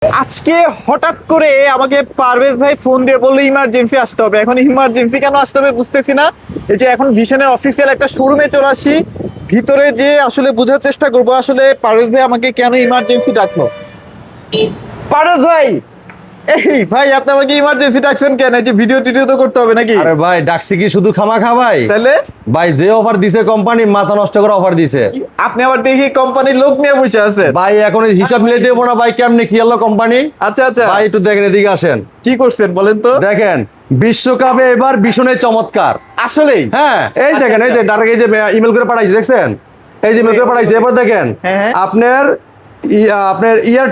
আজকে হঠাৎ করে আমাকে পারভেজ ভাই ফোন দিয়ে বললো ইমার্জেন্সি আসতে হবে। এখন ইমার্জেন্সি কেন আসতে হবে বুঝতেছি না। এই যে এখন ভিশনের অফিসিয়াল একটা শোরুমে চলে আসি, ভিতরে যে আসলে বোঝার চেষ্টা করবো আসলে পারভেজ ভাই আমাকে কেন ইমার্জেন্সি ডাকলো। পারভেজ ভাই, এই ভাই আপনি আমাকে ইমার্জেন্সি ডাকছেন কেন? এই যে ভিডিও টিডিও তো করতে হবে নাকি? আরে ভাই ডাকছি কি শুধু খামাখা ভাই? তাহলে ভাই যে অফার দিছে কোম্পানি মাথা নষ্ট করে অফার দিছে। আপনি আবার দেখি কোম্পানির লোক নিয়ে বসে আছেন। ভাই এখন এই হিসাব মিলে দেবো না ভাই, কেমনে কি হলো কোম্পানি। আচ্ছা আচ্ছা, ভাই একটু দেখেন, এদিকে আসেন। কি করছেন বলেন তো? দেখেন বিশ্বকাপে এবার ভীষণই চমৎকার। আসলেই হ্যাঁ এই দেখেন, এই যে ডাইরেক্ট এই যে ইমেল করে পাঠাইছে, দেখছেন এই যে ইমেল করে পাঠাইছে। এবার দেখেন হ্যাঁ। আপনার আপনার ইয়ার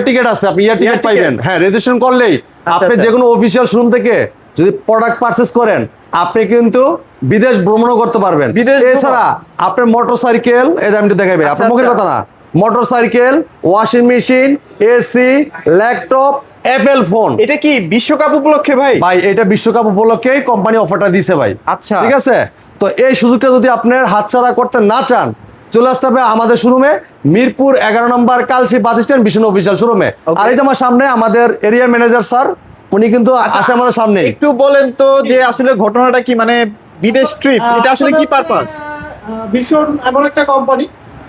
টিকেট আছে, আপনি ইয়ার টিকেট পাইবেন। হ্যাঁ রেজিস্ট্রেশন করলেই আপনি আচ্ছা। যে কোনো অফিসিয়াল শোরুম থেকে যদি প্রোডাক্ট পারচেজ করেন আপনি কিন্তু বিদেশ ভ্রমণও করতে পারবেন। বিদেশ ভ্রমণ? এছাড়া আপনার মোটরসাইকেল, এই যে আমি একটু দেখাবে, আপনার মুখের কথা না, motorcycle, washing machine, AC, laptop, Apple phone. এটা কি বিশ্বকাপ উপলক্ষে ভাই? ভাই এটা বিশ্বকাপ উপলক্ষে কোম্পানি অফারটা দিছে ভাই। আচ্ছা ঠিক আছে, তো এই সুযোগটা যদি আপনার হাতছাড়া করতে না চান, চলে আসতে হবে আমাদের শোরুমে, মিরপুর 11 নম্বর কালচি বাস স্ট্যান্ড ভীষণ অফিসিয়াল শোরুমে। আর এই যে আমার সামনে আমাদের এরিয়া ম্যানেজার স্যার, উনি কিন্তু আছে আমাদের সামনে। একটু বলেন তো যে আসলে ঘটনাটা কি, মানে বিদেশ ট্রিপ এটা আসলে কি পারপাস? ভীষণ এমন একটা কোম্পানি,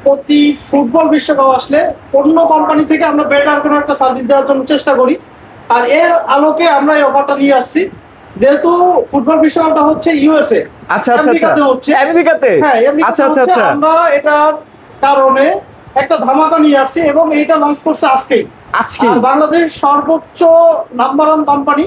প্রতি ফুটবল বিশ্বকাপ আসলে অন্য কোম্পানি থেকে আমরা বেটার কোনো একটা সার্ভিস দেওয়ার জন্য চেষ্টা করি। আর এর আলোকে আমরা এই অফারটা নিয়ে আসছি, যেহেতু ফুটবল বিশ্বকাপটা হচ্ছে ইউএসএ, আচ্ছা আচ্ছা আচ্ছা, আমেরিকাতে হচ্ছে। আমেরিকাতে? হ্যাঁ আমেরিকাতে আচ্ছা আচ্ছা হচ্ছে। আচ্ছা, আমরা এটার কারণে একটা ধামাকা নিয়ে আসছি এবং এইটা লঞ্চ করছে আজকেই। আজকে আর বাংলাদেশ সর্বোচ্চ নাম্বার ওয়ান কোম্পানি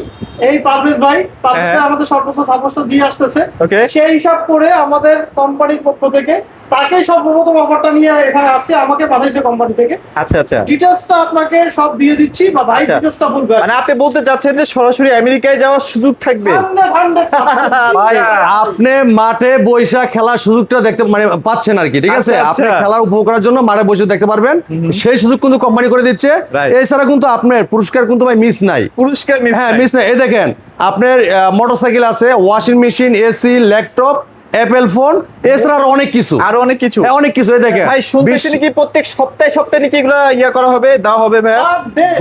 এই পারভেজ ভাই হ্যাঁ। আমাদের সর্বোচ্চ সাপোর্টটা দিয়ে আসতেছে। ওকে, সেই হিসাব করে আমাদের কোম্পানির পক্ষ থেকে তাকে সর্বপ্রথম অফারটা নিয়ে এখানে আসছে, আমাকে পাঠাইছে কোম্পানি থেকে। আচ্ছা আচ্ছা, ডিটেইলসটা আপনাকে সব দিয়ে দিচ্ছি, বা ভাই আচ্ছা। ডিটেইলসটা বলবে। মানে আপনি বলতে চাচ্ছেন যে সরাসরি আমেরিকায় যাওয়ার সুযোগ থাকবে? 100% ভাই আপনি মাঠে বৈশা খেলার সুযোগটা দেখতে মানে পাচ্ছেন আর কি। ঠিক আছে, আচ্ছা, আপনি আচ্ছা। খেলার উপভোগ করার জন্য মাঠে বসে দেখতে পারবেন, সেই সুযোগ কিন্তু কোম্পানি করে দিচ্ছে। Right. এছাড়া কিন্তু আপনার পুরস্কার কিন্তু ভাই মিস নাই। পুরস্কার মিস? হ্যাঁ মিস নাই। এই দেখেন আপনার মোটরসাইকেল আছে, washing machine, AC, laptop, Apple phone, এছাড়া আরো অনেক কিছু। আরো অনেক কিছু? হ্যাঁ, অনেক কিছু। এই দেখেন ভাই শুনতেছি নাকি প্রত্যেক সপ্তাহে সপ্তাহে নাকি এগুলো ইয়া করা হবে, দেওয়া হবে ভাই?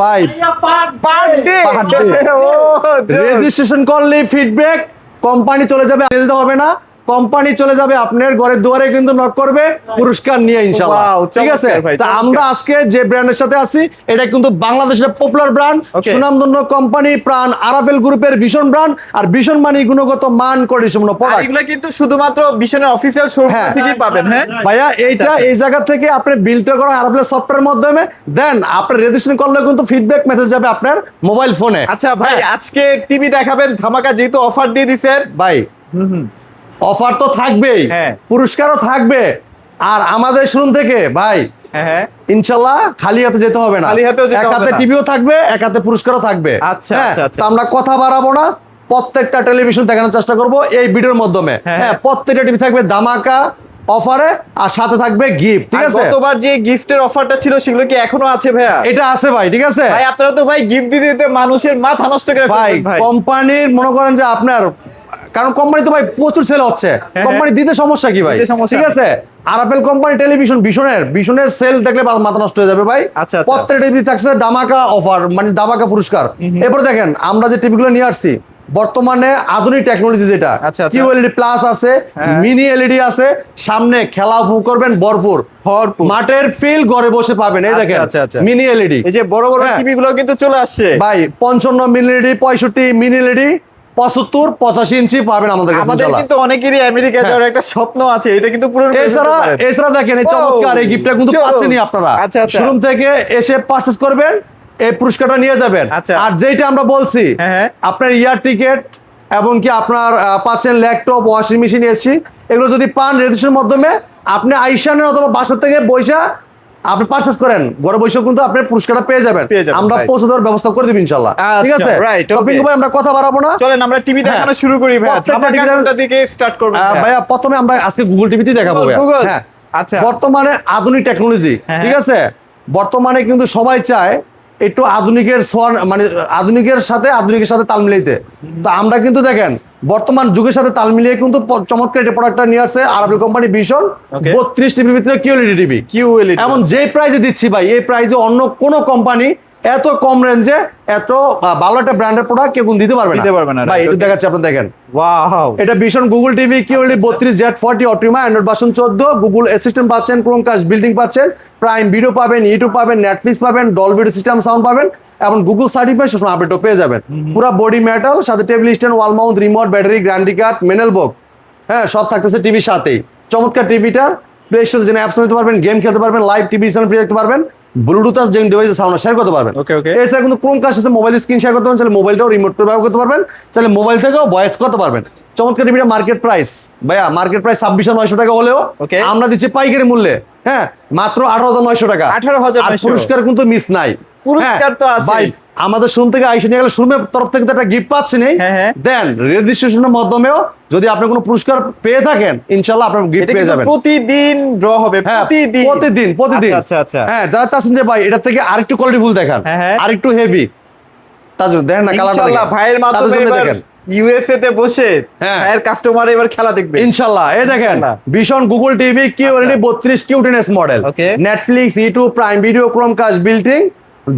ভাই, পার ডে? Per day। ও রেজিস্ট্রেশন করলে ফিডব্যাক কোম্পানি চলে যাবে, যেতে হবে না, কোম্পানি চলে যাবে আপনার ঘরের দুয়ারে, কিন্তু নক করবে পুরস্কার নিয়ে ইনশাআল্লাহ। Wow, ঠিক আছে, চমৎকার ভাই, তা আমরা আজকে যে ব্র্যান্ডের সাথে আছি এটা কিন্তু বাংলাদেশের পপুলার ব্র্যান্ড, Okay. সুনামধন্য কোম্পানি, প্রাণ আরাফেল গ্রুপের ভীষণ ব্র্যান্ড। আর ভীষণ মানে গুণগত মান কন্ডিশন আর প্রোডাক্ট। এগুলো কিন্তু শুধুমাত্র ভিশনের অফিসিয়াল শোরুম হ্যাঁ। থেকেই পাবেন। হ্যাঁ ভাইয়া এইটা এই জায়গা থেকে আপনি বিলটা করা আরাফেল সফটওয়্যারের মাধ্যমে দেন, আপনি রেজিস্ট্রেশন করলে কিন্তু ফিডব্যাক মেসেজ যাবে আপনার মোবাইল ফোনে। আচ্ছা ভাই, হ্যাঁ। আজকে টিভি দেখাবেন ধামাকা, যেহেতু অফার দিয়ে দিচ্ছেন। ভাই অফার তো থাকবেই, হ্যাঁ। পুরস্কারও থাকবে। আর আমাদের শোরুম থেকে ভাই হ্যাঁ হ্যাঁ, ইনশাল্লাহ খালি হাতে যেতে হবে না, খালি হাতেও যেতে এক হবে হাতে না। টিভিও থাকবে, এক হাতে পুরস্কারও থাকবে। আচ্ছা, হ্যাঁ, আচ্ছা, আচ্ছা। তো আমরা কথা বাড়াবো না, প্রত্যেকটা টেলিভিশন দেখানোর চেষ্টা করব এই ভিডিওর মাধ্যমে। হ্যাঁ। হ্যাঁ, প্রত্যেকটা টিভি থাকবে ধামাকা অফারে, আর সাথে থাকবে গিফট। ঠিক আর আছে, গতবার যে গিফটের অফারটা ছিল সেগুলো কি এখনো আছে ভাইয়া? এটা আছে ভাই। ঠিক আছে ভাই আপনারা তো ভাই গিফট দিতে দিতে মানুষের মাথা নষ্ট করে ভাই, ফেলবেন ভাই। কোম্পানির মনে করেন যে আপনার, কারণ কোম্পানি তো ভাই প্রচুর সেল হচ্ছে, হ্যাঁ। কোম্পানি দিতে সমস্যা কি ভাই? দিতে সমস্যা ঠিক আছে, আরাফেল কোম্পানি টেলিভিশন ভীষণের সেল দেখলে মাথা নষ্ট হয়ে যাবে ভাই। আচ্ছা, আচ্ছা। প্রত্যেকটা টিভি থাকছে ধামাকা অফার, মানে ধামাকা পুরস্কার। এরপর দেখেন আমরা যে টিভিগুলো নিয়ে আসছি বর্তমানে আধুনিক টেকনোলজি, যেটা আচ্ছা, আচ্ছা। কিউএলইডি প্লাস আছে, হ্যাঁ। মিনি এলইডি আছে, সামনে খেলা উপভোগ করবেন ভরপুর, ভরপুর। মাঠের ফিল ঘরে বসে পাবেন। এই আচ্ছা, দেখেন আচ্ছা, আচ্ছা। মিনি এলইডি, এই যে বড় বড় হ্যাঁ। টিভি গুলো কিন্তু চলে আসছে ভাই 55 মিনি এলইডি, 65 মিনি এলইডি, 75 85 ইঞ্চি পাবেন আমাদের কাছে আমাদের ইনশাআল্লাহ। কিন্তু অনেকেরই আমেরিকা যাওয়ার একটা স্বপ্ন আছে, এটা কিন্তু পূরণ করে এছাড়া দিতে পারেন। এছাড়া দেখেন এই চমৎকার এই গিফটটা কিন্তু চমৎকার। পাচ্ছেনই আপনারা। আচ্ছা, আচ্ছা। শোরুম থেকে এসে পারচেজ করবেন, এই পুরস্কারটা নিয়ে যাবেন। আচ্ছা। আর যেটা আমরা বলছি হ্যাঁ, হ্যাঁ। আপনার ইয়ার টিকেট এবং কি আপনার পাচ্ছেন ল্যাপটপ, ওয়াশিং মেশিন, এসি, এগুলো যদি পান রেজিস্ট্রেশনের মাধ্যমে, আপনি আইসানের অথবা বাসা থেকে বইসা আপনি পারচেজ করেন, ঘরে বসে কিন্তু আপনি পুরস্কারটা পেয়ে যাবেন। পেয়ে যাবেন, আমরা right. পৌঁছে দেওয়ার ব্যবস্থা করে দিব ইনশাআল্লাহ। ঠিক আচ্ছা, আছে, right, তো okay. পিঙ্কু ভাই আমরা কথা বাড়াবো না, চলেন আমরা টিভি হ্যাঁ। দেখানো শুরু করি ভাই। প্রত্যেকটা ধামাকা টিভি কোনটা দিকে স্টার্ট করব ভাইয়া প্রথমে আমরা আজকে গুগল টিভিতে দেখাবো ভাইয়া। গুগল? হ্যাঁ, আচ্ছা। বর্তমানে আধুনিক টেকনোলজি, হ্যাঁ, ঠিক আছে, বর্তমানে কিন্তু সবাই চায় একটু আধুনিকের সোয়ান, মানে আধুনিকের সাথে তাল মিলাইতে। তো আমরা কিন্তু দেখেন বর্তমান যুগের সাথে তাল মিলিয়ে কিন্তু চমৎকার একটা প্রোডাক্টটা নিয়ে আসছে আরাফেল কোম্পানি ভীষণ। Okay. 32 টিভির ভিতরে কিউএলইডি টিভি, কিউএলইডি এমন যে প্রাইজে দিচ্ছি ভাই, এই প্রাইজে অন্য কোনো কোম্পানি এত কম রেঞ্জে এত ভালো একটা ব্র্যান্ডের প্রোডাক্ট কেউ দিতে পারবে দিতে পারবে না, ভাই right, একটু okay. দেখাচ্ছি আপনি দেখেন ওয়াও, এটা Vision Google TV QLED 32Z40 অটিমা অ্যান্ড্রয়েড ভার্সন 14 গুগল অ্যাসিস্ট্যান্ট পাচ্ছেন, ক্রোমকাস্ট বিল্ডিং পাচ্ছেন, প্রাইম ভিডিও পাবেন, ইউটিউব পাবেন, নেটফ্লিক্স পাবেন, ডলবি সিস্টেম সাউন্ড পাবেন এবং গুগল সার্টিফাই সবসময় আপডেটও পেয়ে যাবেন। পুরো বডি মেটাল, সাথে table stand, wall mount, remote, battery, guarantee card, manual book, হ্যাঁ সব থাকতেছে টিভির সাথেই। চমৎকার টিভিটার প্লে স্টোরে জেনে অ্যাপস নিতে পারবেন, গেম খেলতে পারবেন, লাইভ টিভি চ্যানেল ফ্রি দেখতে পারবেন, ব্লুটুথ যে ডিভাইসে সাউন্ড শেয়ার করতে পারবেন। Okay, okay. এছাড়া কিন্তু ক্রোমকাস্ট সাথে মোবাইল স্ক্রিন শেয়ার করতে পারবেন, চাইলে মোবাইলটাও রিমোট করে ব্যবহার করতে পারবেন, চাইলে মোবাইল থেকেও ভয়েস করতে পারবেন। চমৎকার টিভিটা মার্কেট প্রাইস ভাইয়া, মার্কেট প্রাইস 26,900 টাকা হলেও Okay. আমরা দিচ্ছি পাইকারি মূল্যে, হ্যাঁ মাত্র 18,900 টাকা। 18,900 আর পুরস্কার কিন্তু মিস নাই, পুরস্কার তো হ্যাঁ, আছেই। ভাই আমাদের শুরু থেকে আইসা নিয়ে গেলে শোরুমের তরফ থেকে তো একটা গিফট পাচ্ছেন, হ্যাঁ, হ্যাঁ। দেন রেজিস্ট্রেশনের মাধ্যমেও যদি আপনি কোনো পুরস্কার পেয়ে থাকেন ইনশাআল্লাহ আপনার গিফট এটা পেয়ে কিন্তু যাবেন। প্রতিদিন ড্র হবে, হ্যাঁ, প্রতিদিন প্রতিদিন। আচ্ছা, আচ্ছা। হ্যাঁ, যারা চাচ্ছেন যে ভাই এটা থেকে আরেকটু কোয়ালিটি ফুল দেখান, হ্যাঁ, হ্যাঁ। আরেকটু হেভি, তার জন্য দেখেন না কালারটা ইনশাআল্লাহ ভাইয়ের মাধ্যমে এবার দেখেন ইউএসএ তে বসে হ্যাঁ। ভাইয়ের কাস্টমার এবার খেলা দেখবে ইনশাআল্লাহ। এই দেখেন ইনশাআল্লাহ। ভীষণ গুগল টিভি কিউএলডি 32 কিউ10s model, Okay. Netflix, YouTube, prime video, Chromecast built in,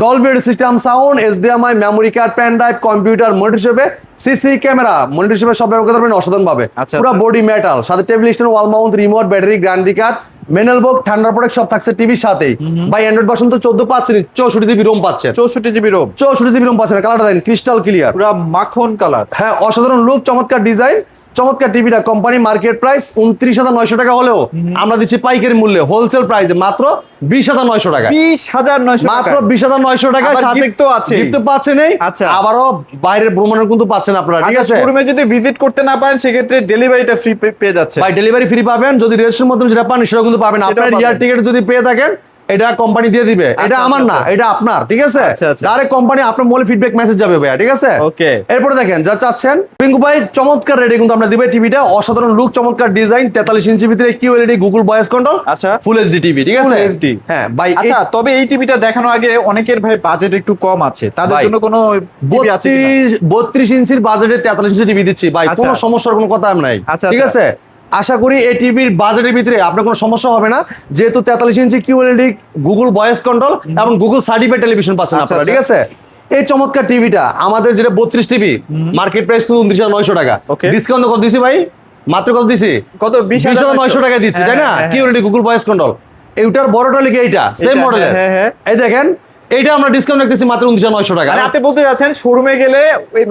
Dolby system sound, HDMI, memory card, pen drive, computer, monitor হিসেবে সিসি ক্যামেরা, মনিটর হিসেবে সব ব্যবহার করতে পারবেন অসাধারণ ভাবে। আচ্ছা, পুরো আচ্ছা। বডি মেটাল, সাথে table stand, wall mount, remote, battery, guarantee card, manual book, ঠান্ডা প্রোডাক্ট সব থাকছে টিভির সাথেই। ভাই অ্যান্ড্রয়েড ভার্সন তো 14 পাচ্ছেন, 64 জিবি রোম পাচ্ছেন, 64 জিবি রোম, 64 জিবি রোম পাচ্ছেন, কালারটা দেন ক্রিস্টাল ক্লিয়ার, পুরো মাখন কালার। হ্যাঁ অসাধারণ লুক, চমৎকার ডিজাইন, চমৎকার টিভিটা কোম্পানি মার্কেট প্রাইস 29,900 টাকা হলেও আমরা দিচ্ছি পাইকারি মূল্যে হোলসেল প্রাইসে মাত্র 20,900 টাকা, 20,900 মাত্র টাকা। 20,900 টাকা। আবার সাথে gift তো আছেই। gift তো পাচ্ছেন, আচ্ছা। আবারও বাইরের ভ্রমণের কিন্তু পাচ্ছেন আপনারা, ঠিক আছে? শোরুমে যদি ভিজিট করতে না পারেন সেক্ষেত্রে ডেলিভারিটা ফ্রি পেয়ে যাচ্ছে। ভাই ডেলিভারি ফ্রি পাবেন, যদি রেজিস্ট্রেশনের মাধ্যমে যেটা পান সেটা কিন্তু পাবেন। সেটাও আপনার পাবেন। ইয়ার টিকেট যদি পেয়ে থাকেন এটা কোম্পানি দিয়ে দিবে, এটা আচ্ছা, আমার না, আচ্ছা। এটা আপনার, ঠিক আছে? আচ্ছা, আচ্ছা। ডাইরেক্ট কোম্পানি আপনার মোবাইলে ফিডব্যাক মেসেজ যাবে ভাইয়া, ঠিক আছে? Okay. এরপরে দেখেন যা চাচ্ছেন পিঙ্কু ভাই চমৎকার রেডি কিন্তু আমরা দিবে টিভিটা, অসাধারণ লুক, চমৎকার ডিজাইন, 43 ইঞ্চি ভিতরে কিউএলইডি গুগল ভয়েস কন্ট্রোল, আচ্ছা। ফুল এইচডি টিভি, ঠিক আছে? Full HD হ্যাঁ ভাই আচ্ছা, তবে এই টিভিটা দেখানোর আগে অনেকের ভাই বাজেট একটু কম আছে, তাদের ভাই, জন্য কোনো টিভি আছে কিনা? 32 ইঞ্চির বাজেটে 43 ইঞ্চি টিভি দিচ্ছি ভাই, আচ্ছা। কোনো সমস্যার কোনো কথা নাই, আচ্ছা, ঠিক আচ্ছা। আছে? আশা করি এই টিভির বাজেটের ভিতরে আপনার কোনো সমস্যা হবে না, যেহেতু 43 ইঞ্চি কিউএলইডি গুগল ভয়েস কন্ট্রোল এবং গুগল সার্টিফাইড টেলিভিশন পাচ্ছেন আচ্ছা, আপনারা, আচ্ছা। ঠিক আছে? এই চমৎকার টিভিটা আমাদের যেটা 32 টিভি মার্কেট প্রাইস কিন্তু 29,900 টাকা, Okay. ডিসকাউন্ট কত দিছি ভাই? মাত্র কত দিছি? কত? 20,900 টাকা দিচ্ছি, তাই না? কিউএলইডি গুগল ভয়েস কন্ট্রোল, এইটার বড়টা লিখে এইটা সেম এটা, মডেলের, হ্যাঁ, হ্যাঁ। এই দেখেন এইটা আমরা ডিসকাউন্ট রাখতেছি মাত্র 29,900 টাকা। মানে আপনি বলতে যাচ্ছেন শোরুমে গেলে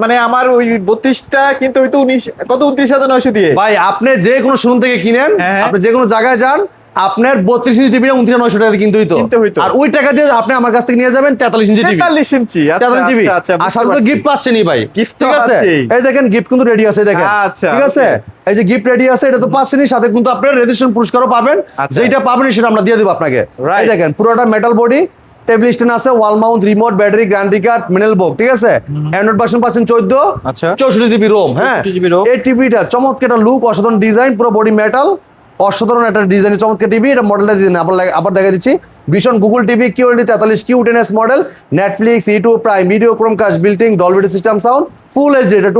মানে আমার ওই 32টা কিন্তু হয়তো 29,900 দিয়ে। ভাই আপনি যে কোনো শোরুম থেকে কিনেন, হ্যাঁ। আপনি যে কোনো জায়গায় যান, আপনার 32 ইঞ্চি টিভিটা 29,900 টাকা দিয়ে কিনতে হইতো। আর ওই টাকা দিয়ে আপনি আমার কাছ থেকে নিয়ে যাবেন 43 ইঞ্চি টিভি, 43 ইঞ্চি, আচ্ছা, 43 টিভি, আচ্ছা, আচ্ছা, আর বুঝতে সাথে তো পারছি। গিফট পাচ্ছেনই ভাই, Gift তো ঠিক আছে? আছেই। এই দেখেন গিফট কিন্তু রেডি আছে, দেখেন, আচ্ছা, ঠিক আছে? okay. এই যে গিফট রেডি আছে, এটা তো পাচ্ছেনই, সাথে কিন্তু আপনার রেজিস্ট্রেশন পুরস্কারও পাবেন, আচ্ছা। যেটা পাবেন সেটা আমরা দিয়ে দেব আপনাকে। Right. এই দেখেন পুরোটা মেটাল বডি, টেবিল স্ট্যান্ড আছে, wall mount, remote, battery, guarantee card, manual book, ঠিক আছে? অ্যান্ড্রয়েড ভার্সন পাচ্ছেন 14, আচ্ছা। 64 জিবি রোম, হ্যাঁ 64 জিবি ROM। এই টিভিটা চমৎকার একটা লুক, অসাধারণ ডিজাইন, পুরো বডি মেটাল, অসাধারণ একটা ডিজাইনের চমৎকার টিভি। এটা মডেলটা দিন আবার দেখা দিচ্ছি, ভীষণ গুগল টিভি কিউএলইডি 43 কিউ10s model, Netflix, YouTube, prime video, Chromecast built in, Dolby system sound, full HD, এটা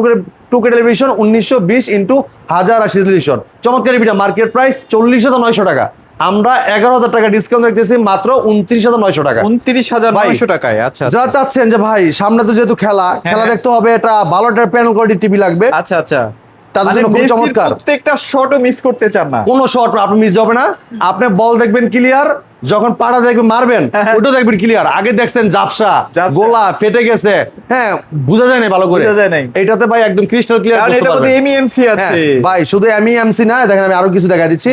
2K টেলিভিশন, 1920x1080 রেজলিউশন। চমৎকার টিভিটা মার্কেট প্রাইস 40,900 টাকা, আমরা 11,000 টাকা ডিসকাউন্ট রাখতেছি মাত্র 29,900 টাকা। 29,900 টাকায়। আচ্ছা, যারা চাচ্ছেন যে ভাই সামনে তো যেহেতু খেলা হ্যাঁ। দেখতে হবে, এটা ভালো একটা প্যানেল কোয়ালিটি টিভি লাগবে, আচ্ছা, আচ্ছা। তাদের মানে জন্য খুব মেসির চমৎকার। প্রত্যেকটা শটও মিস করতে চান না। কোনো শট আপনি মিস হবে না, আপনি বল দেখবেন ক্লিয়ার, যখন পাড়া দেখবেন মারবেন ওটাও দেখবেন ক্লিয়ার। আগে দেখছেন জাপসা, গোলা ফেটে গেছে, হ্যাঁ বোঝা যায় না ভালো করে, বোঝা যায় নাই। এটাতে ভাই একদম ক্রিস্টাল ক্লিয়ার কারণ এটা মধ্যে এমইএমসি আছে। ভাই শুধু এমইএমসি না, দেখেন আমি আরো কিছু দেখা দিচ্ছি।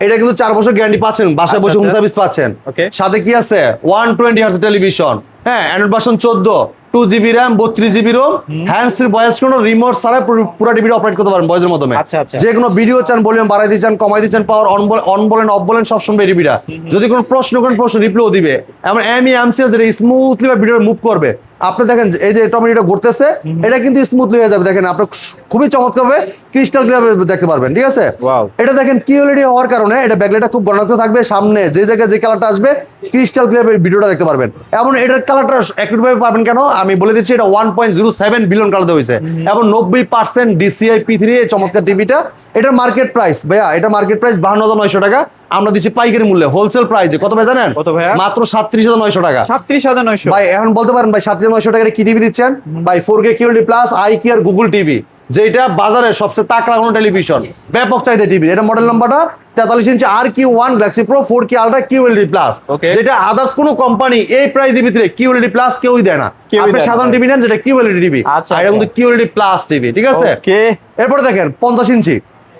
এটা কিন্তু 4 বছর গ্যারান্টি পাচ্ছেন, বাসায় বসে হোম আচ্ছা। সার্ভিস পাচ্ছেন। Okay. সাথে কি আছে 120 হার্জ টেলিভিশন, হ্যাঁ Android version 14, 2 GB RAM, 32 GB ROM, hands free voice control, remote ছাড়া পুরো টিভিটা অপারেট করতে পারেন ভয়েসের মাধ্যমে। আচ্ছা, আচ্ছা। যে কোনো ভিডিও চান, ভলিউম বাড়াই দিতে চান, কমাই দিতে চান, পাওয়ার অন বলেন অফ বলেন সব সময় টিভিটা, যদি কোনো প্রশ্ন করেন প্রশ্ন রিপ্লাইও দিবে, এমন এমইএমসি যেটা স্মুথলি ভিডিও মুভ করবে। আপনি দেখেন এই যে টমেটোটা ঘুরতেছে, এটা কিন্তু স্মুথলি হয়ে যাবে, দেখেন আপনি খুবই চমৎকার ভাবে ক্রিস্টাল ক্লিয়ার দেখতে পারবেন, ঠিক আছে? Wow. এটা দেখেন কিউএলইডি হওয়ার কারণে এটা ব্যাকলাইটটা খুব গণনাত্মক থাকবে, সামনে যে জায়গায় যে কালারটা আসবে ক্রিস্টাল ক্লিয়ার ভিডিওটা দেখতে পারবেন। এমন এটার কালারটা অ্যাকুরেট ভাবে পাবেন কেন আমি বলে দিচ্ছি, এটা 1.07 বিলিয়ন কালার হয়েছে এবং 90% DCI P3 এই চমৎকার টিভিটা। এটার মার্কেট প্রাইস ভাইয়া, এটা মার্কেট প্রাইস 52,900 টাকা, আমরা দিচ্ছি পাইকারি মূল্যে, হোলসেল প্রাইসে। কত ভাই জানেন? কত ভাইয়া? মাত্র 37,900 টাকা। 37,900। ভাই এখন বলতে পারেন ভাই 37,900 টাকায় কি টিভি দিচ্ছেন? ভাই 4K QLED প্লাস আইকিউর গুগল টিভি, যেটা বাজারে সবচেয়ে তাক লাগানো টেলিভিশন, ব্যাপক চাহিদা টিভি। এটা মডেল নাম্বারটা 43 ইঞ্চি RQ1 Galaxy Pro 4K Ultra QLED plus, Okay. যেটা আদার্স কোনো কোম্পানি এই প্রাইসের ভিতরে QLED প্লাস কেউই দেয় না। কেউই আপনি দেয় না, সাধারণ ভাই। টিভি নেন যেটা QLED টিভি, আচ্ছা, আর এটা কিন্তু QLED প্লাস টিভি, ঠিক আছে? ওকে। এরপরে দেখেন 50 ইঞ্চি।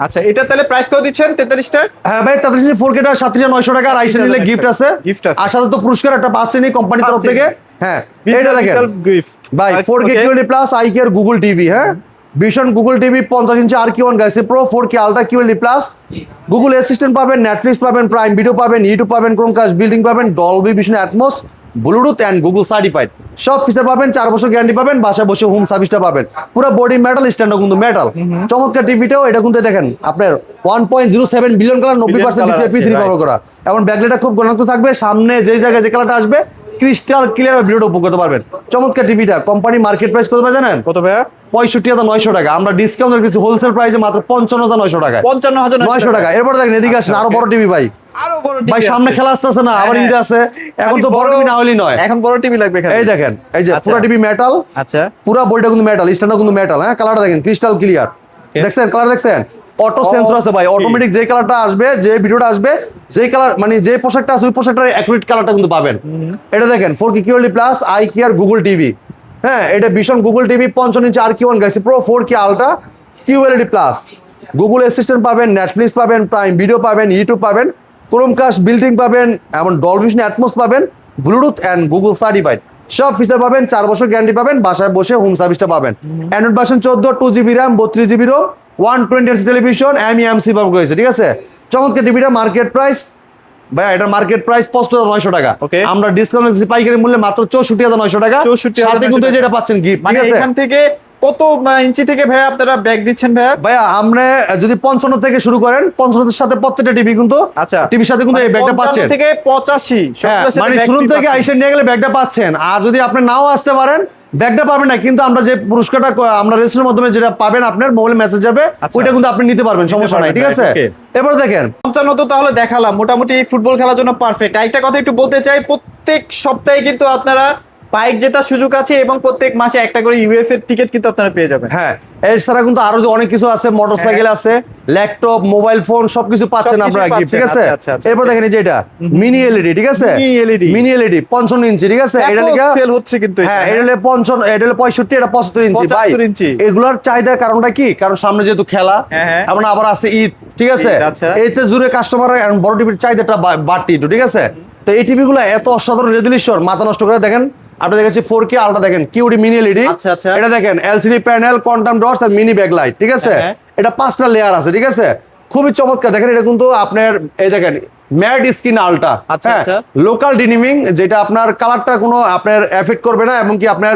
আচ্ছা, এটা তাহলে প্রাইস কত দিচ্ছেন 43টার? হ্যাঁ ভাই 43 ইঞ্চি 4K টা 37,900 টাকা, আর আইসা নিলে গিফট আছে। Gift আছে। আর সাথে তো পুরস্কার একটা পাচ্ছেন এই কোম্পানির তরফ থেকে। হ্যাঁ এটা দেখেন গিফট ভাই 4K QLED প্লাস আইকিউর গুগল টিভি, হ্যাঁ Vision Google TV 50 inch RQ1 Galaxy Pro 4K Ultra QLED plus, Google assistant পাবেন, নেটফ্লিক্স পাবেন, প্রাইম ভিডিও পাবেন, ইউটিউব পাবেন, ক্রোমকাস্ট বিল্ডিং পাবেন, Dolby Vision Atmos, Bluetooth and Google certified সব feature পাবেন। 4 বছর গ্যারান্টি পাবেন, বাসায় বসে হোম সার্ভিসটা পাবেন। পুরো বডি মেটাল, স্ট্যান্ডও কিন্তু মেটাল। চমৎকার টিভিটাও এটা কিন্তু দেখেন আপনার 1.07 বিলিয়ন কালার, 90% colour DCI-P3 আছে, ব্যবহার করা, এবং ব্যাকলাইটটা খুব গণাক্ত থাকবে। সামনে যেই জায়গায় যে কালারটা আসবে ক্রিস্টাল ক্লিয়ার ভিডিওটা উপভোগ করতে পারবেন। চমৎকার টিভিটা কোম্পানি মার্কেট প্রাইস কত ভাই জানেন? কত ভাইয়া? 65,900 টাকা। আমরা ডিসকাউন্ট রেখেছি হোলসেল প্রাইসে মাত্র 55,900 টাকা। 55,900 টাকা। এরপর দেখেন এদিকে আসেন, আরো বড় টিভি ভাই। আরো বড় ভাই টিভি সামনে খেলা আসতেছে না, আবার ঈদ আছে, এখন তো বড় টিভি না হলেই নয়। এখন বড় টিভি লাগবে এখানে। এই দেখেন, এই যে আচ্ছা। পুরো টিভি মেটাল, আচ্ছা, পুরো বডিটা কিন্তু মেটাল, স্ট্যান্ডও কিন্তু মেটাল। হ্যাঁ কালারটা দেখেন ক্রিস্টাল ক্লিয়ার, দেখছেন কালার দেখছেন? অটো সেন্সর আছে ভাই, অটোমেটিক যে কালারটা আসবে, যে ভিডিওটা আসবে, যে কালার মানে যে পোশাকটা আছে ওই পোশাকটার অ্যাকুরেট কালারটা কিন্তু পাবেন। এটা দেখেন 4K QLED প্লাস আইকিউর গুগল টিভি, হ্যাঁ এটা Vision Google TV 55 inch RQ1 Galaxy Pro 4K Ultra QLED plus, Google assistant পাবেন, নেটফ্লিক্স পাবেন, প্রাইম ভিডিও পাবেন, ইউটিউব পাবেন, ক্রোমকাস্ট বিল্ডিং পাবেন, এবং ডলবি ভিশন অ্যাটমস পাবেন, ব্লুটুথ এন্ড গুগল সার্টিফাইড সব ফিচার পাবেন। 4 বছর গ্যারান্টি পাবেন, বাসায় বসে হোম সার্ভিসটা পাবেন। Android version 14, 2GB RAM, 32GB ROM, 120Hz television, MEMC ব্যবহার করেছে, ঠিক আছে? চমৎকার টিভিটা মার্কেট প্রাইস ভাই, এটা মার্কেট প্রাইস 65,900 টাকা। Okay. আমরা ডিসকাউন্ট দিচ্ছি পাইকারি মূল্যে মাত্র 64,900 টাকা। 64,900 সাথে কিন্তু যেটা পাচ্ছেন গিফট, মানে ঠিক আছে? এখান থেকে কত ইঞ্চি থেকে ভাইয়া আপনারা ব্যাগ দিচ্ছেন ভাইয়া? ভাইয়া আমরা যদি 55 থেকে শুরু করেন, 55 এর সাথে প্রত্যেকটা টিভি কিন্তু, আচ্ছা, টিভির সাথে কিন্তু এই ব্যাগটা 55 পাচ্ছেন। থেকে 85 হ্যাঁ, সবগুলোর সাথে মানে ব্যাগ শুরু ফ্রি থেকে পাচ্ছেন। আইসা নিয়ে গেলে ব্যাগটা পাচ্ছেন। আর যদি আপনি নাও আসতে পারেন, ব্যাগটা পাবেন না, কিন্তু আমরা যে পুরস্কারটা আমরা রেজিস্ট্রের মাধ্যমে যেটা পাবেন, আপনার মোবাইলে মেসেজ যাবে, আচ্ছা। ওইটা কিন্তু আপনি নিতে পারবেন, সমস্যা নাই, পারবেন, ঠিক আছে? okay. এবার দেখেন 55 তো তাহলে দেখালাম, মোটামুটি ফুটবল খেলার জন্য পারফেক্ট। একটা কথা একটু বলতে চাই, প্রত্যেক সপ্তাহে কিন্তু আপনারা বাইক জেতার সুযোগ আছে, এবং প্রত্যেক মাসে একটা করে ইউএস এর টিকিট কিন্তু আপনারা পেয়ে যাবেন। হ্যাঁ এছাড়া কিন্তু আরো যে অনেক কিছু আছে, মোটরসাইকেল আছে, ল্যাপটপ, মোবাইল ফোন সবকিছু পাচ্ছেন সবকিছু আপনারা গিফট, ঠিক আছে? পাচ্ছেন, আচ্ছা, আচ্ছা, এরপর দেখেন এই যে এটা মিনি এলইডি, ঠিক আছে? Mini LED মিনি এলইডি 55 ইঞ্চি, ঠিক আছে? এটা লিখা সেল হচ্ছে কিন্তু এটা, হ্যাঁ এটা হলে 55, এটা হলে 65, এটা 75 ইঞ্চি। ভাই 75 ইঞ্চি। এগুলোর চাহিদার কারণটা কি? কারণ সামনে যেহেতু খেলা, হ্যাঁ, হ্যাঁ। এবং আবার আছে ঈদ, ঠিক আছে? ঈদ, আচ্ছা। এতে জুড়ে কাস্টমার বড় টিভির চাহিদাটা বাড়তি একটু, ঠিক আছে? তো এই টিভি গুলো এত অসাধারণ রেজলিউশন, মাথা নষ্ট করে দেখেন। আপনি দেখেছি 4K Ultra, দেখেন কিউডি মিনি এলইডি, আচ্ছা, আচ্ছা। এটা দেখেন LCD প্যানেল, কোয়ান্টাম ডটস আর মিনি ব্যাকলাইট, ঠিক আছে? হ্যাঁ। এটা 5টা লেয়ার আছে, ঠিক আছে? খুবই চমৎকার। দেখেন এটা কিন্তু আপনার এই দেখেন ম্যাট স্ক্রিন আলটা, আচ্ছা, আচ্ছা। লোকাল ডিনিমিং, যেটা আপনার কালারটা কোনো আপনার এফেক্ট করবে না, এবং কি আপনার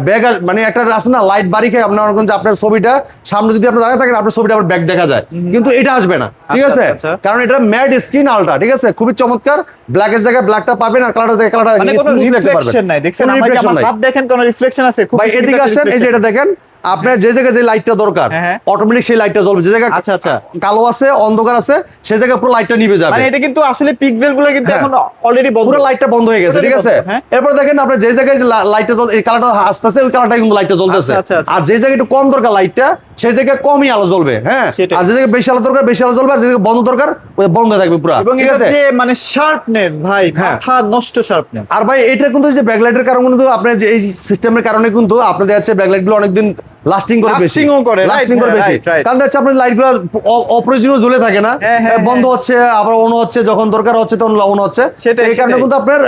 ব্যাগ মানে একটা আছে না লাইট বাড়ি খেয়ে আপনার ছবিটা সামনে যদি আপনি দাঁড়িয়ে থাকেন, আপনার ছবিটা আবার ব্যাগ দেখা যায়, কিন্তু এটা আসবে না, ঠিক আচ্ছা, আছে? আচ্ছা। কারণ এটা ম্যাট স্ক্রিন আলটা, ঠিক আছে? খুবই চমৎকার। ব্ল্যাকের জায়গায় ব্ল্যাকটা পাবেন, আর কালারের জায়গায় কালারটা মানে কোনো রিফ্লেকশন নাই, দেখছেন? আমাকে আমার হাত দেখেন, কোনো রিফ্লেকশন আছে? খুব ভাই সুন্দর এদিকে একটা আসেন, এই যে reflection। এটা দেখেন, আপনার যে জায়গায় যে লাইটটা দরকার হ্যাঁ, হ্যাঁ। অটোমেটিক সেই লাইটটা জ্বলবে, যে জায়গায় আচ্ছা, আচ্ছা। কালো আছে, অন্ধকার আছে, সেই জায়গায় পুরো লাইটটা নিভে যাবে। মানে এটা কিন্তু আসলে পিক্সেল গুলো কিন্তু হ্যাঁ। এখন অলরেডি বন্ধ, পুরো লাইটটা বন্ধ হয়ে গেছে, Totally ঠিক আছে? বন্ধ, হ্যাঁ। এরপর দেখেন আপনার যে জায়গায় যে লাইটটা এই কালারটা আসতেছে, ওই কালারটা কিন্তু লাইটটা জ্বলতেছে। আচ্ছা, আচ্ছা, আচ্ছা। আর যে জায়গায় একটু কম দরকার লাইটটা, সেই জায়গায় কমই আলো জ্বলবে, হ্যাঁ। সেটাই। আর যে জায়গায় বেশি আলো দরকার বেশি আলো জ্বলবে, আর যে জায়গায় বন্ধ দরকার ওই বন্ধ থাকবে পুরো, এবং ঠিক এটা আছে? যে মানে শার্পনেস ভাই, হ্যাঁ। মাথা নষ্ট শার্পনেস। আর ভাই এটা কিন্তু যে ব্যাকলাইটের কারণে কিন্তু আপনার যে এই সিস্টেমের কারণে কিন্তু আপনাদের আছে ব্যাকলাইট গুলো অনেকদিন লাস্টিং করে বেশি, Lasting ও করে, right, লাস্টিং করে হ্যাঁ, বেশি। right, right. কারণ হচ্ছে আপনার লাইট গুলো অপ্রয়োজনীয় জ্বলে থাকে না, হ্যাঁ, হ্যাঁ, বন্ধ হচ্ছে আবার অন হচ্ছে, যখন দরকার হচ্ছে তখন অন হচ্ছে, সেটাই, এই কারণে সেটাই। কিন্তু আপনার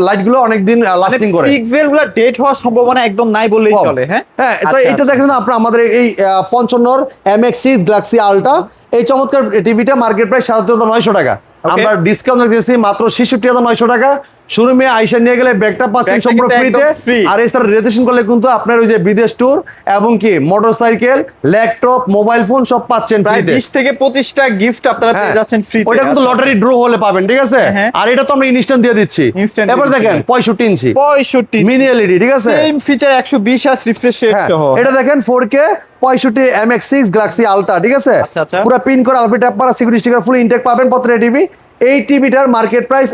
লাইট গুলো অনেকদিন লাস্টিং করে। পিক্সেল গুলো ডেট হওয়ার সম্ভাবনা একদম নাই বললেই কম। চলে, হ্যাঁ। হ্যাঁ তো আচ্ছা, এটা আচ্ছা। দেখেন আপনার আমাদের এই 55 MX6 Galaxy Ultra, এই চমৎকার টিভিটা মার্কেট প্রাইস ৭৭,৯০০ টাকা। আমরা ডিসকাউন্ট দিয়েছি মাত্র ৬৬,৯০০ টাকা। শোরুমে আইসা নিয়ে গেলে ব্যাগটা পাচ্ছেন ব্যাগটা সম্পূর্ণ কিন্তু ফ্রিতে। একদম free। আর এছাড়া রেজিস্ট্রেশন করলে কিন্তু আপনার ওই যে বিদেশ ট্যুর এবং কি মোটরসাইকেল, ল্যাপটপ, মোবাইল ফোন সব পাচ্ছেন প্রায় ফ্রিতে। 20 থেকে 25টা গিফট আপনারা পেয়ে যাচ্ছেন ফ্রিতে। ওইটা কিন্তু লটারি ড্র হলে পাবেন, ঠিক আছে? হ্যাঁ। আর এটা তো আমরা ইনস্ট্যান্ট দিয়ে দিচ্ছি। Instant এবার দিয়ে দেখেন দিচ্ছি। 65 ইঞ্চি 65 মিনি এলইডি, ঠিক আছে? Same feature 120 hertz refresh rate হ্যাঁ, সহ। এটা দেখেন 4K 65 MX6 Galaxy Ultra, ঠিক আছে? আচ্ছা, আচ্ছা। পুরো পিন করে আলফা ট্যাপ মারা সিকিউরিটি স্টিকার ফুল ইনটেক পাবেন প্রত্যেকটা টিভি। এই টিভিটার মার্কেট প্রাইস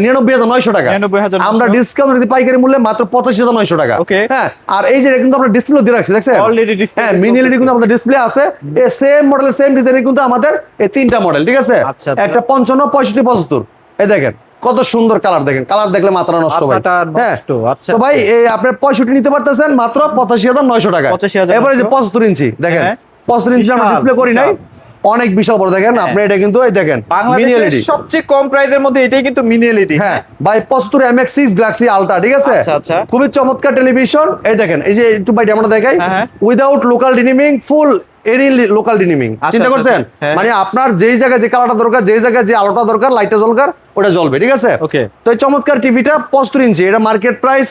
99,900 টাকা। 99,900 আমরা ডিসকাউন্ট দিতে পাইকারি মূল্যে মাত্র 85,900 টাকা। Okay. হ্যাঁ, আর এই যে এটা কিন্তু আমরা ডিসপ্লে দিয়ে রাখছি, দেখছেন? Already display হ্যাঁ, দিয়ে মিনি এলইডি কিন্তু আমাদের ডিসপ্লে আছে। এই সেম মডেল সেম ডিজাইনের কিন্তু আমাদের এই তিনটা মডেল, ঠিক আছে? আচ্ছা, আচ্ছা। একটা 55, 65, 75। এই দেখেন কত সুন্দর কালার, দেখেন কালার দেখলে মাথা নষ্ট ভাই। মাথাটা হ্যাঁ, নষ্ট, আচ্ছা। তো ভাই এই আপনার 65 নিতে পারতেছেন মাত্র 85,900 টাকা। 85,900 এবারে যে 75 ইঞ্চি দেখেন, হ্যাঁ। 75 ইঞ্চি আমরা বিশাল, ডিসপ্লে করি নাই, বিশাল। অনেক বিশাল বড় দেখেন আপনি। এটা কিন্তু এই দেখেন মিনি বাংলাদেশের এলইডি। সবচেয়ে কম প্রাইসের মধ্যে এটাই কিন্তু মিনি এলইডি। হ্যাঁ ভাই, 75 MX6 গ্যালাক্সি আলট্রা, ঠিক আছে? আচ্ছা, আচ্ছা। খুবই চমৎকার টেলিভিশন। এই দেখেন, এই যে একটু ভাই আমরা দেখাই, হ্যাঁ, হ্যাঁ। উইদাউট লোকাল ডিনিমিং, ফুল এরি লোকাল ডিনিমিং। আচ্ছা, চিন্তা আচ্ছা, করছেন? হ্যাঁ। মানে আপনার যেই জায়গায় যে কালারটা দরকার, যেই জায়গায় যে আলোটা দরকার, লাইটটা দরকার, ওটা জ্বলবে, ঠিক আছে? Okay. তো এই চমৎকার টিভিটা 75 ইঞ্চি, এটা মার্কেট প্রাইস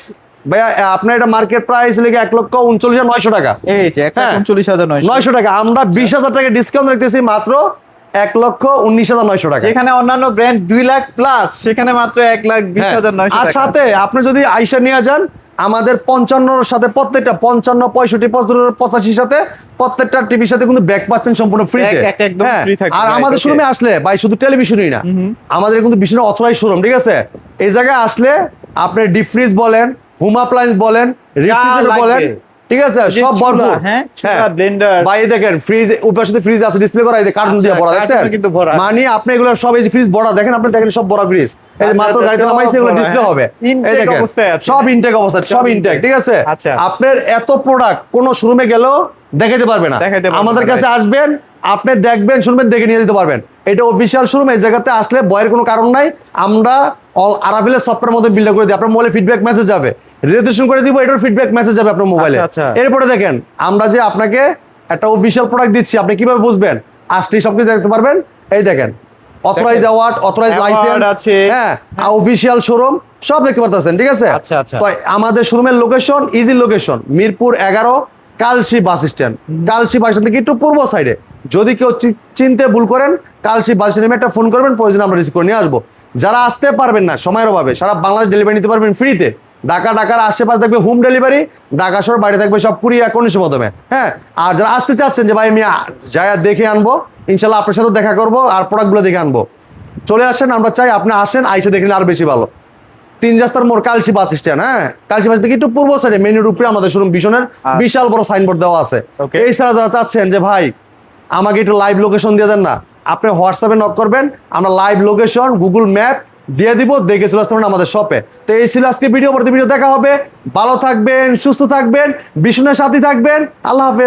ভাইয়া আপনার এটা মার্কেট প্রাইস লেগে 1,39,900 টাকা। এই যে হ্যাঁ। 1,39,900 900 টাকা। আমরা 20,000 টাকা ডিসকাউন্ট রাখতেছি মাত্র 1,19,900 টাকা। যেখানে অন্যান্য ব্র্যান্ড 2 লাখ প্লাস, সেখানে মাত্র 1,20,900 আর টাকা। সাথে আপনি যদি আইসা নিয়ে যান আমাদের 55 সাথে প্রত্যেকটা 55, 65, 75, 85 সাথে প্রত্যেকটা টিভির সাথে কিন্তু ব্যাক পাচ্ছেন সম্পূর্ণ ফ্রিতে। একদম free থাকবে, আর right, আমাদের okay. শোরুমে আসলে ভাই শুধু টেলিভিশনই না, আমাদের কিন্তু বিশেষ অথরাইজ শোরুম, ঠিক আছে? এই জায়গায় আসলে আপনি ডিপ ফ্রিজ বলেন, হোম অ্যাপ্লায়েন্স বলেন, রেফ্রিজারেটর লাগবে। বলেন, ঠিক আছে? যে সব চুলা, ভরপুর। হ্যাঁ, চুলা, blender। ভাই দেখেন ফ্রিজ উপর সাথে ফ্রিজ আছে, ডিসপ্লে করা, এই যে কার্টুন আচ্ছা, দিয়ে ভরা, দেখছেন? কার্টুনে কিন্তু ভরা। মানে আপনি এগুলো সব এই যে ফ্রিজ ভরা দেখেন, আপনি দেখেন সব ভরা ফ্রিজ। এই যে আচ্ছা, মাত্র আচ্ছা, গাড়িতে সব নামাইছে, এগুলো ভরা, ডিসপ্লে হ্যাঁ। হবে। এই Intake দেখেন অবস্থায় আছে। সব ইনটেক অবস্থা, সব ইনটেক, ঠিক আছে? আচ্ছা। আপনার এত প্রোডাক্ট কোন শোরুমে গেলেও দেখাতে পারবে না। দেখাইতে পারবে না, আমাদের কাছে right. আসবেন, আপনি দেখবেন, শুনবেন, দেখে নিয়ে যেতে পারবেন। এটা অফিসিয়াল শোরুম। এই জায়গাতে আসলে ভয়ের কোনো কারণ নাই। আমরা অল আরাফিলের সফটওয়্যার মধ্যে বিল্ড করে দিই। আপনার মোবাইলে ফিডব্যাক মেসেজ যাবে, রেজিস্ট্রেশন করে দিব, এটার ফিডব্যাক মেসেজ যাবে আপনার মোবাইলে। আচ্ছা, আচ্ছা। এরপরে দেখেন আমরা যে আপনাকে একটা অফিসিয়াল প্রোডাক্ট দিচ্ছি, আপনি কিভাবে বুঝবেন? আসলেই সবকিছু দেখতে পারবেন। এই দেখেন authorise award, authorise Award licence আছে। হ্যাঁ, অফিসিয়াল শোরুম সব দেখতে পারতেছেন, ঠিক আছে? আচ্ছা, আচ্ছা। তো আমাদের শোরুমের location, easy location, Mirpur 11 Kalshi bus stand. Kalshi bus stand থেকে একটু পূর্ব সাইডে। যদি কেউ চিনতে ভুল করেন, কালশি বাস স্ট্যান্ডে একটা ফোন করবেন, প্রয়োজন আমরা রিসিভ করে নিয়ে আসবো। যারা আসতে পারবেন না সময়ের অভাবে, সারা বাংলাদেশ ডেলিভারি নিতে পারবেন ফ্রিতে। ঢাকার আশেপাশে থাকবে হোম ডেলিভারি, ঢাকা শহর বাইরে থাকবে সব কুরিয়া কন্ডিশনের মাধ্যমে। হ্যাঁ, আর যারা আসতে চাচ্ছেন যে ভাই আমি যাই দেখে আনবো, ইনশাল্লাহ আপনার সাথে দেখা করবো আর প্রোডাক্টগুলো দেখে আনবো, চলে আসেন। আমরা চাই আপনি আসেন, আইসে দেখলে আর বেশি ভালো। 3 রাস্তার মোড়, কালশি বাস স্ট্যান্ড। হ্যাঁ, কালশি বাস থেকে একটু পূর্ব সাইডে মেনুর উপরে আমাদের শোরুম ভীষণের বিশাল বড় সাইনবোর্ড দেওয়া আছে। Okay. এই ছাড়া যারা চাচ্ছেন যে ভাই আমাকে একটু লাইভ লোকেশন দিয়ে দেন না, আপনি হোয়াটসঅ্যাপে নক করবেন, আমরা লাইভ লোকেশন গুগল ম্যাপ দিয়ে দিব, দেখে চলে আসতে পারেন আমাদের শপে। তো এই ছিল আজকে ভিডিও, পরবর্তী ভিডিও দেখা হবে। ভালো থাকবেন, সুস্থ থাকবেন, বিষ্ণুর সাথে থাকবেন। আল্লাহ হাফেজ।